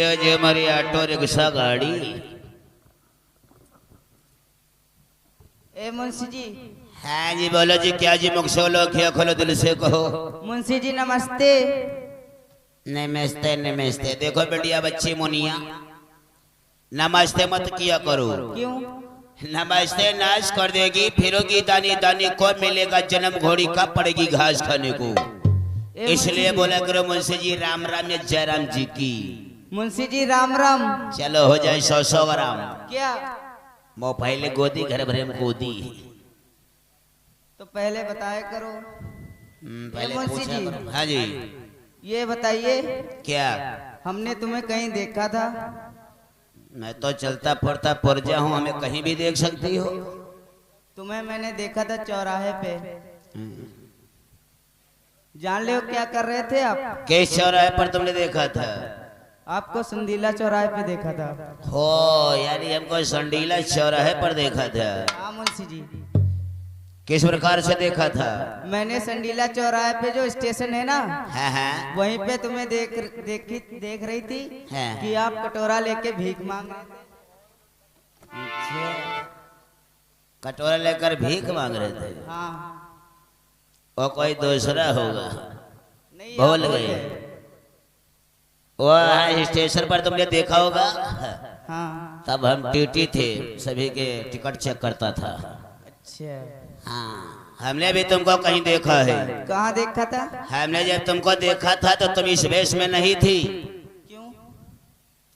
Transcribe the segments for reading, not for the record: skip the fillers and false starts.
जो जो हमारी ऑटो रिक्शा गाड़ी। ए मुंशी जी। हाँ जी बोलो जी, क्या जी मुख से बोलो, क्या खोलो दिल से कहो। मुंशी जी नमस्ते। नमस्ते नमस्ते। देखो बेटिया बच्ची मुनिया, नमस्ते मत किया करो। क्यों? नमस्ते नाश कर देगी, फिरोगी दानी दानी को मिलेगा जन्म, घोड़ी कब पड़ेगी घास खाने को। इसलिए बोला करो मुंशी जी राम राम या जय राम जी की। मुंशी जी राम राम। चलो हो जाए 100 राम। क्या? वो पहले गोदी घर भरे में गोदी। तो पहले बताया करो। पहले मुंशी पूछा जी। करो। हाँ जी ये बताइए, क्या? हमने तुम्हें कहीं देखा था? मैं तो चलता फिरता पुरजा हूँ, हमें कहीं भी देख सकती हो। तुम्हें मैंने देखा था चौराहे पे। जान ले क्या कर रहे थे आप? किस चौराहे पर तुमने देखा था? आपको संदीला चौराहे पे देखा था। हो यानी हमको संडीला चौराहे पर देखा था। हाँ मुंशी जी। किस प्रकार से देखा था? मैंने संडीला चौराहे पे जो स्टेशन है ना, हाँ हाँ वहीं पे तुम्हें देख रही थी हाँ। कि आप कटोरा लेके भीख मांग रहे थे। कटोरा लेकर भीख मांग रहे थे? हाँ। वो कोई दूसरा होगा, नहीं भूल आप गए। बोले। वो स्टेशन पर तुमने देखा होगा। हाँ। तब हम टीटी थे, सभी के टिकट चेक करता था। अच्छा। हाँ हमने भी तुमको कहीं देखा है। कहाँ देखा था? हमने जब तुमको देखा था तो तुम इस वेश में नहीं थी। क्यों?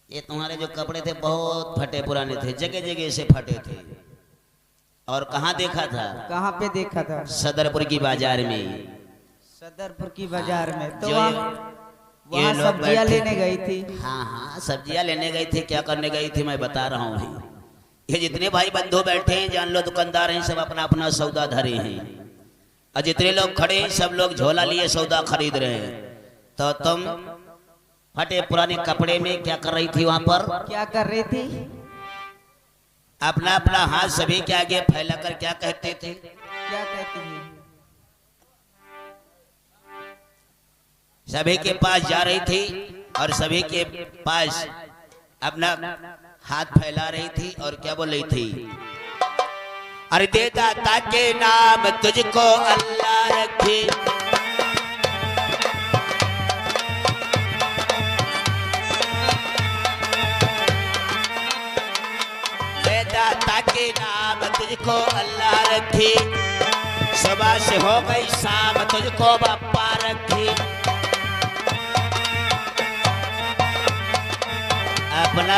ये तुम्हारे जो कपड़े थे बहुत फटे पुराने थे, जगह जगह से फटे थे। और कहाँ देखा था? कहाँ पे देखा था? सदरपुर की बाजार में। सदरपुर की बाजार में? तो जो वहाँ लोग सब्जियाँ बैठे लेने थे। गई थी। हाँ हाँ सब्जियाँ लेने गई थी। क्या करने गई थी मैं बता रहा हूँ। ये जितने भाई बंधु बैठे हैं, जान लो दुकानदार हैं, सब अपना अपना सौदा धरे हैं। और जितने लोग खड़े हैं सब लोग झोला लिए सौदा खरीद रहे हैं। तो तुम फटे पुराने कपड़े में क्या कर रही थी वहां पर? क्या कर रही थी? अपना अपना हाथ सभी के आगे फैलाकर क्या कहते थे? क्या कहती थी? सभी के पास जा रही थी और सभी के पास अपना हाथ फैला रही थी और क्या बोल रही थी? अरे दे दाता के नाम तुझको अल्लाह रखे, दे दाता के नाम तुझको अल्लाह रखे, सुबह से हो गई शाम तुझको बप्पा रखे। अपना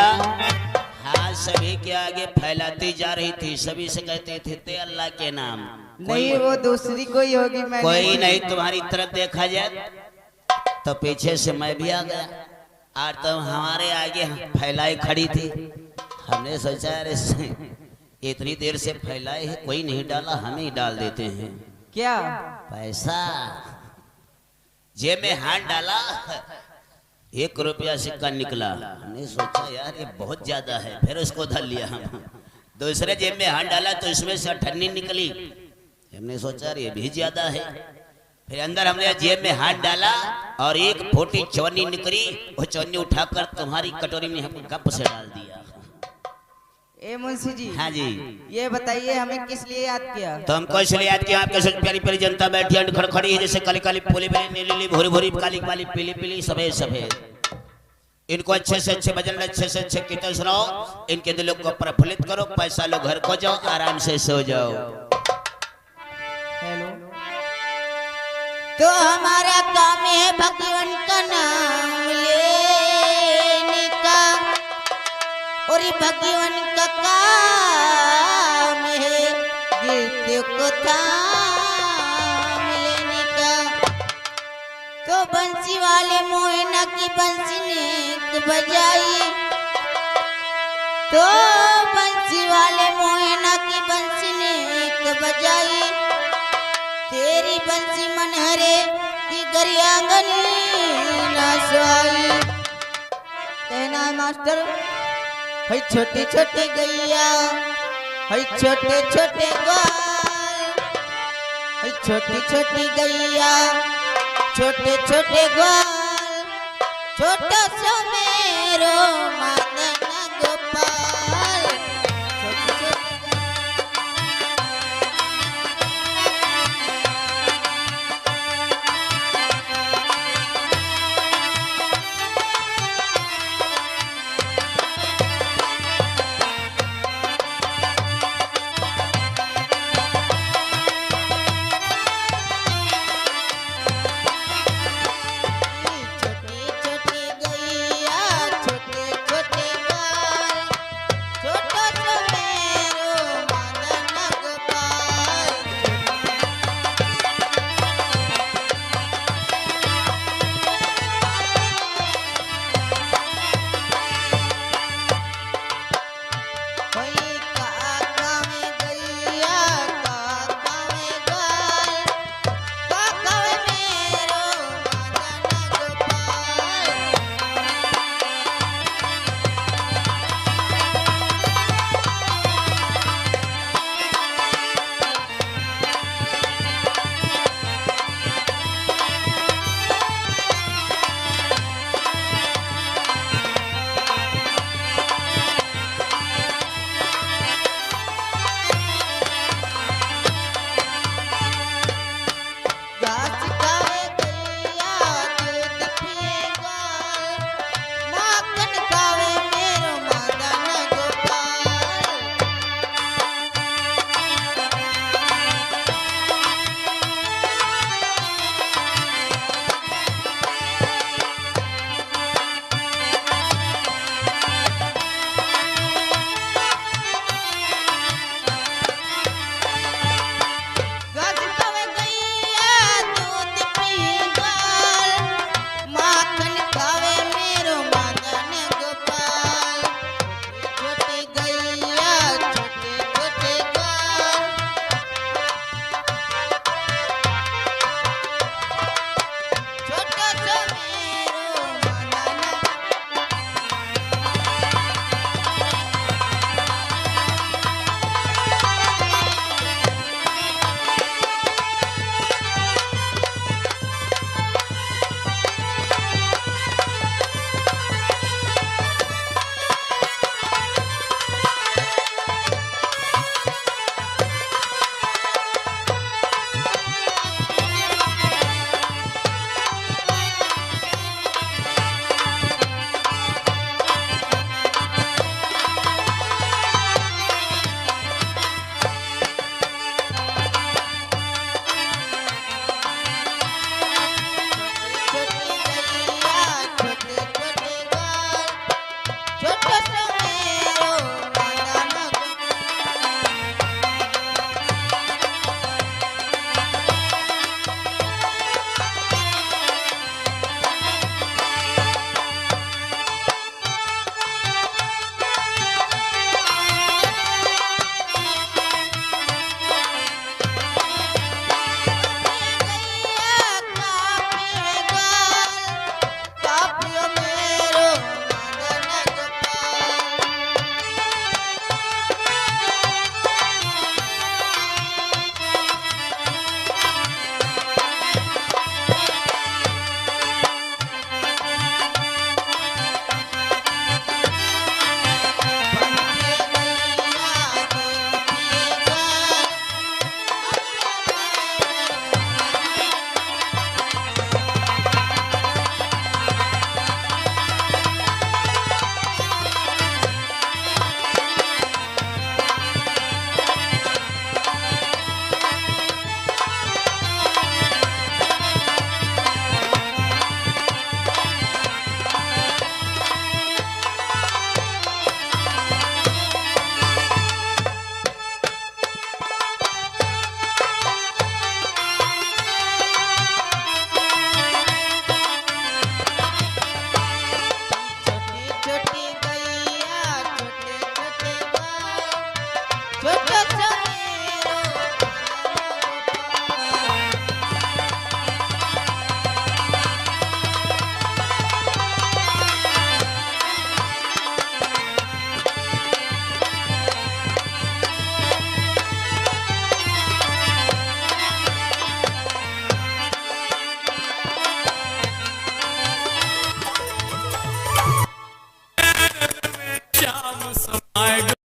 हाथ सभी के आगे फैलाती जा रही थी, सभी से कहते थे ते अल्लाह के नाम। नहीं वो दूसरी कोई होगी। मैंने कोई नहीं, तुम्हारी तरफ देखा जाए तो पीछे से मैं भी आ गया और तुम हमारे आगे फैलाई खड़ी थी। हमने सोचा अरे इतनी देर से फैलाए है, कोई नहीं डाला, हमें ही डाल देते हैं। क्या? पैसा जेब में हाथ डाला, 1 रुपया सिक्का निकला। हमने सोचा यार ये बहुत ज्यादा है, फिर उसको धर लिया हम। दूसरे जेब में हाथ डाला तो इसमें से 98 निकली। हमने सोचा ये भी ज्यादा है। फिर अंदर हमने जेब में हाथ डाला और 1 फूटी 54 निकली। वो 54 उठाकर तुम्हारी कटोरी में हम गप से डाल दिया। ए मुंशी जी। हाँ जी। ये बताइए हमें किस लिए याद किया? तो हमको इसलिए याद किया, आपके साथ प्यारी प्यारी जनता बैठी है, खड़ी है, जैसे काली काली फूली नीली नीली भूरी भूरी, काली काली पीली पीली सफेद सफेद। इनको अच्छे से अच्छे भजन, अच्छे से अच्छे कीर्तन सुनाओ, इनके दिलों को प्रफुल्लित करो, पैसा लो, घर को जाओ, आराम से सो जाओ। हेलो। तो हमारा काम है भगवान का नाम लेने का, और ये भगवान का काम है गिरते को थाम लेने का। तो बंसी वाले मोहना की बंसी ने बजाई, तो बंसी वाले मोहना की बंसी ने बजाई, तेरी बंसी मनहरे की गरियागन नासाई। कहना है मास्टर, है छोटे छोटे गैया, है छोटे छोटे ग्वाल, है छोटी छोटी गैया, छोटे छोटे ग्वाल, छोटा सा में मेरो मादन